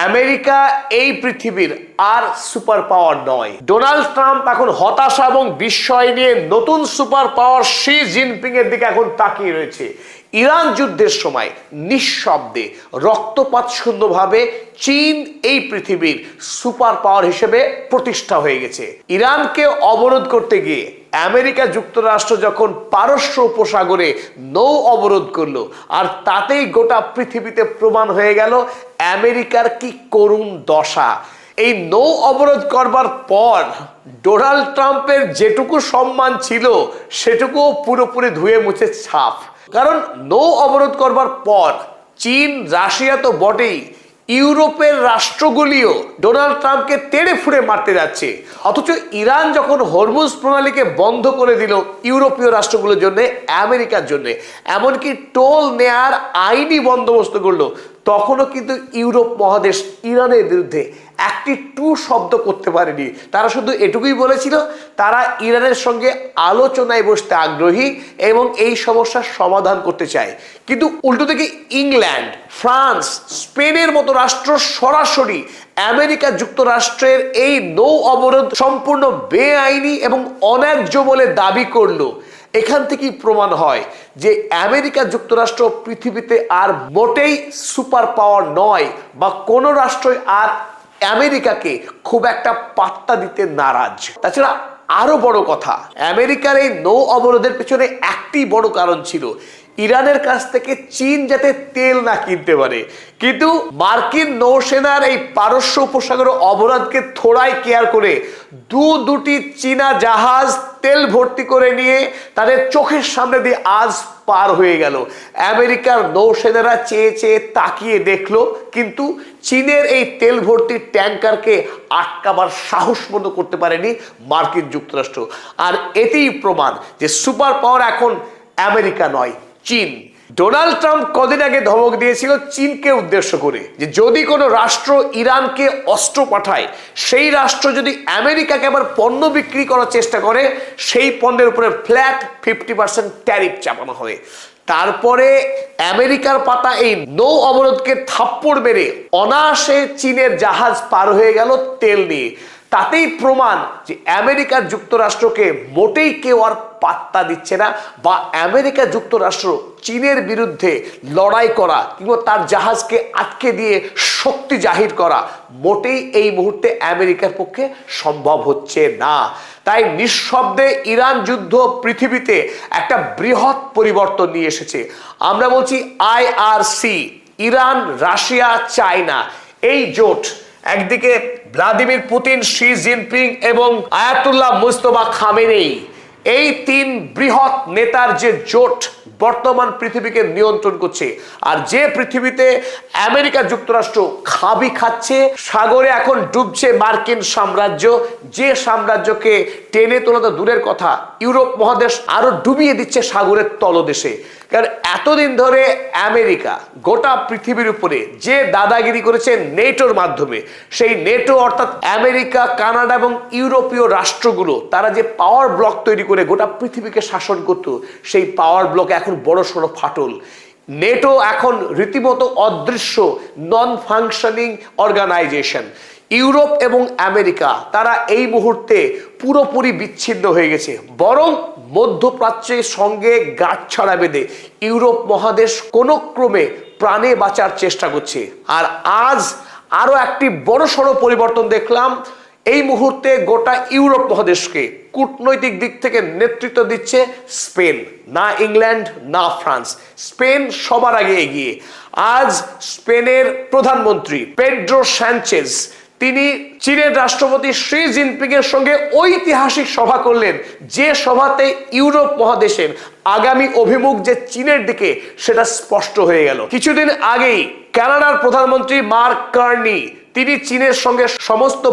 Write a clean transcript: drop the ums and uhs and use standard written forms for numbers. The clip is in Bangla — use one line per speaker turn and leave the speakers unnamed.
আমেরিকা এই পৃথিবীর আর সুপার পাওয়ার নয়। ডোনাল্ড ট্রাম্প এখন হতাশা এবং বিস্ময় নিয়ে নতুন সুপার পাওয়ার শি জিনপিং এর দিকে এখন তাকিয়ে রয়েছে। ইরান যুদ্ধের সময় নিঃশব্দে রক্তপাত শূন্যভাবে চীন এই পৃথিবীর সুপার পাওয়ার হিসেবে প্রতিষ্ঠা হয়ে গেছে। ইরানকে অবরোধ করতে গিয়ে আমেরিকা যুক্তরাষ্ট্র যখন পারস্য উপসাগরে নৌ অবরোধ করলো, আর তাতেই গোটা পৃথিবীতে প্রমাণ হয়ে গেল আমেরিকার কি করুণ দশা। এই নৌ অবরোধ করবার পর ডোনাল্ড ট্রাম্পের যেটুকু সম্মান ছিল সেটুকু পুরোপুরি ধুয়ে মুছে ছাপ। কারণ নৌ অবরোধ করবার পর চীন, রাশিয়া তো বটেই, ইউরোপের রাষ্ট্রগুলিও ডোনাল্ড ট্রাম্পকে তেড়ে ফুঁড়ে মারতে যাচ্ছে। অথচ ইরান যখন হরমুজ প্রণালীকে বন্ধ করে দিল ইউরোপীয় রাষ্ট্রগুলোর জন্য, আমেরিকার জন্য, এমনকি টোল নেয়ার আইনি বন্দোবস্ত করলো, তখনও কিন্তু ইউরোপ মহাদেশ ইরানের বিরুদ্ধে একটি টু শব্দ করতে পারেনি। তারা শুধু এটুকুই বলেছিল তারা ইরানের সঙ্গে আলোচনায় বসতে আগ্রহী এবং এই সমস্যার সমাধান করতে চায়। কিন্তু উল্টো থেকে ইংল্যান্ড, ফ্রান্স, স্পেনের মতো রাষ্ট্র সরাসরি আমেরিকা যুক্তরাষ্ট্রের এই নৌ অবরোধ সম্পূর্ণ বেআইনি এবং অন্যায্য বলে দাবি করলো। এখান থেকেই প্রমাণ হয় যে আমেরিকা যুক্তরাষ্ট্র পৃথিবীতে আর মোটেই সুপার পাওয়ার নয়, বা কোনো রাষ্ট্রই আর আমেরিকাকে খুব একটা পাত্তা দিতে নারাজ। তাছাড়া আরো বড় কথা, আমেরিকার এই নৌ অবরোধের পেছনে একটি বড় কারণ ছিল ইরানের কাছ থেকে চীন যাতে তেল না কিনতে পারে। কিন্তু মার্কিন নৌসেনার এই পারস্য উপসাগর অবরোধকে থোড়াই কেয়ার করে দুটি চীনা জাহাজ তেল ভর্তি করে নিয়ে তাদের চোখের সামনে দিয়ে আজ পার হয়ে গেল। আমেরিকার নৌসেনারা চেয়ে চেয়ে তাকিয়ে দেখলো, কিন্তু চীনের এই তেল ভর্তি ট্যাঙ্কারকে আটকাবার সাহস মতো করতে পারেনি মার্কিন যুক্তরাষ্ট্র। আর এতেই প্রমাণ যে সুপার পাওয়ার এখন আমেরিকা নয়, চীন। ডোনাল্ড ট্রাম্প কদিন আগে ধমক দিয়েছিল চীনকে উদ্দেশ্য করে যে যদি কোনো রাষ্ট্র ইরানকে অস্ত্র পাঠায়, সেই রাষ্ট্র যদি আমেরিকাকে আবার পণ্য বিক্রি করার চেষ্টা করে, সেই পণ্যের উপরে ফ্ল্যাট 50% ট্যারিফ চাপানো হবে। তারপরে আমেরিকার পাতা এই নৌ অবরোধকে থাপ্পড় মেরে অনায়াসে চীনের জাহাজ পার হয়ে গেল তেল নিয়ে। তাতেই প্রমাণ যে আমেরিকা যুক্তরাষ্ট্রকে মোটেই কেউ আর পাত্তা দিচ্ছে না, বা আমেরিকা যুক্তরাষ্ট্র চীনের বিরুদ্ধে লড়াই করা কিংবা তার জাহাজকে আটকে দিয়ে শক্তি জাহির করা মোটেই এই মুহূর্তে আমেরিকার পক্ষে সম্ভব হচ্ছে না। তাই নিঃশব্দে ইরান যুদ্ধ পৃথিবীতে একটা বৃহৎ পরিবর্তন নিয়ে এসেছে। আমরা বলছি IRC, ইরান, রাশিয়া, চায়না, এই জোট। একদিকে ভ্লাদিমির পুতিন, শি জিনপিং এবং আয়াতুল্লাহ মুস্তফা খামেনেই, এই তিন বৃহৎ নেতার যে জোট বর্তমান পৃথিবীকে নিয়ন্ত্রণ করছে। আর যে পৃথিবীতে আমেরিকা যুক্তরাষ্ট্র খাবি খাচ্ছে, সাগরে এখন ডুবছে মার্কিন সাম্রাজ্য, যে সাম্রাজ্যকে টেনে তোলা তো দূরের কথা, ইউরোপ মহাদেশ আরো ডুবিয়ে দিচ্ছে সাগরের তলদেশে। কারণ এতদিন ধরে আমেরিকা গোটা পৃথিবীর উপরে যে দাদাগিরি করেছে নেটোর মাধ্যমে, সেই নেটো অর্থাৎ আমেরিকা, কানাডা এবং ইউরোপীয় রাষ্ট্রগুলো, তারা যে পাওয়ার ব্লক তৈরি করে গোটা পৃথিবীকে শাসন করত, সেই পাওয়ার ব্লক এখন বড় সড়ো ফাটল। নেটো এখন রীতিমতো অদৃশ্য, নন ফাংশনিং অর্গানাইজেশন। ইউরোপ এবং আমেরিকা তারা এই মুহূর্তে পুরোপুরি বিচ্ছিন্ন হয়ে গেছে। বরং মধ্যপ্রাচ্যের সঙ্গে গাঁটছড়া বেঁধে ইউরোপ মহাদেশ কোনো ক্রমে প্রাণে বাঁচার চেষ্টা করছে। আর আজ আরো একটি বড়সড় পরিবর্তন দেখলাম। এই মুহূর্তে গোটা ইউরোপ মহাদেশকে কূটনৈতিক দিক থেকে নেতৃত্ব দিচ্ছে স্পেন, না ইংল্যান্ড না ফ্রান্স। স্পেন সবার আগে এগিয়ে। আজ স্পেনের প্রধানমন্ত্রী পেড্রো সানচেজ, তিনি চীনের রাষ্ট্রপতি শি জিনপিং এর সঙ্গে ঐতিহাসিক সভা করলেন, যে সভাতে ইউরোপ মহাদেশের আগামী অভিমুখ যে চীনের দিকে সেটা স্পষ্ট হয়ে গেল। কিছুদিন আগেই কানাডার প্রধানমন্ত্রী মার্ক কার্নি, তিনি চীনের সঙ্গে সমস্ত